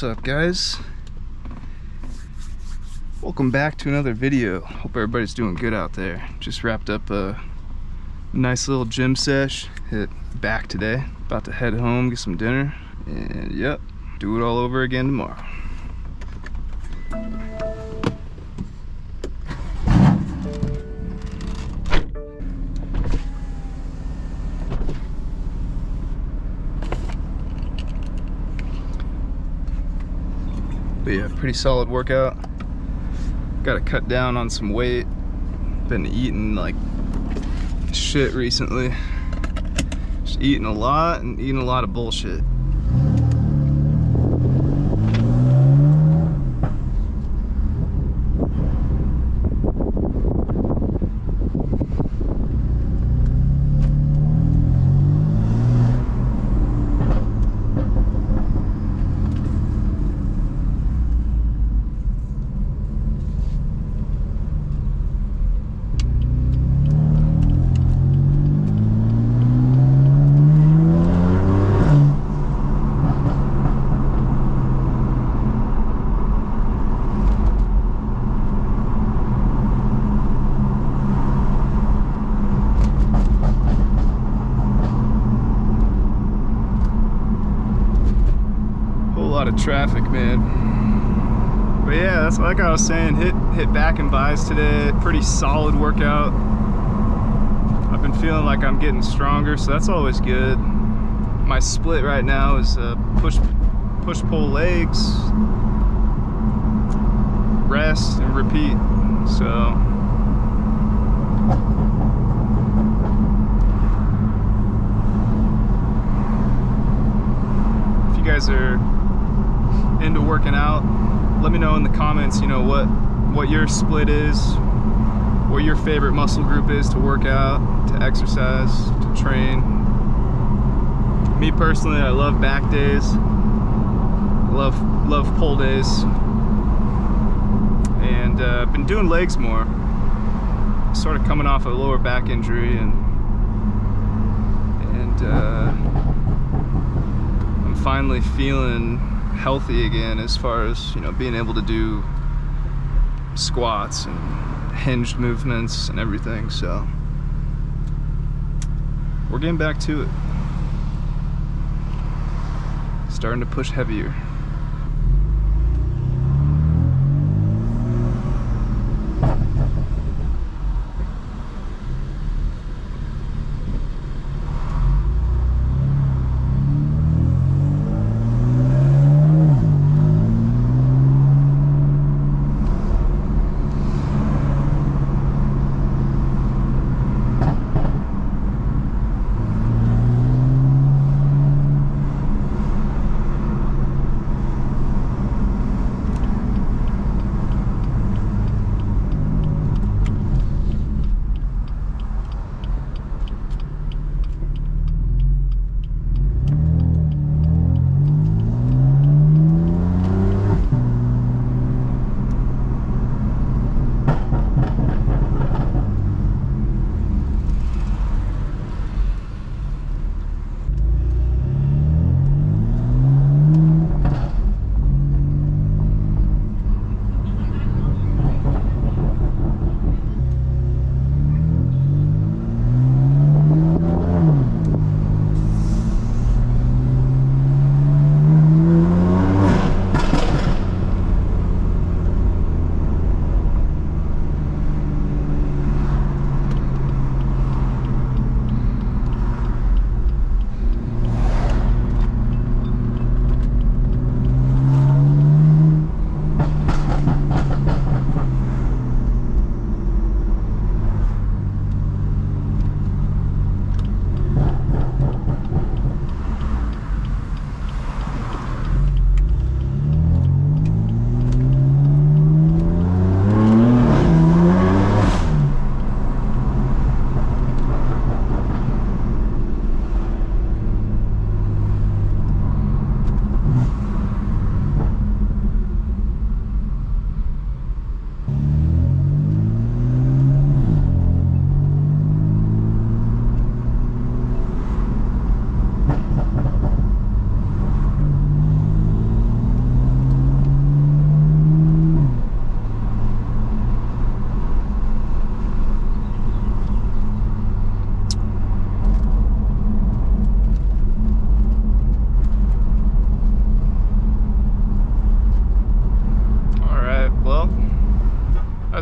What's up, guys? Welcome back to another video. Hope everybody's doing good out there. Just wrapped up a nice little gym sesh. Hit back today. About to head home, get some dinner, and yep, do it all over again tomorrow. But yeah, pretty solid workout. Got to cut down on some weight. Been eating like shit recently. Just eating a lot and eating a lot of bullshit. Of traffic, man. But yeah, that's like I was saying, hit back and buys today. Pretty solid workout. I've been feeling like I'm getting stronger, so that's always good. My split right now is push pull legs, rest and repeat. So if you guys are into working out, let me know in the comments, you know, what your split is, what your favorite muscle group is to work out, to exercise, to train. Me personally, I love back days, love pull days, and I've been doing legs more, sort of coming off a lower back injury, and I'm finally feeling healthy again as far as, you know, being able to do squats and hinged movements and everything. So we're getting back to it, starting to push heavier.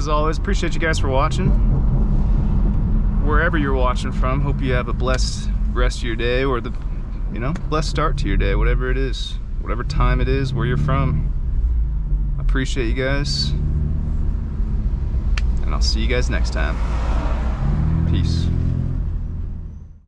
as always, appreciate you guys for watching. Wherever you're watching from, hope you have a blessed rest of your day, or the, you know, blessed start to your day, whatever it is, whatever time it is, where you're from. I appreciate you guys, and I'll see you guys next time. Peace.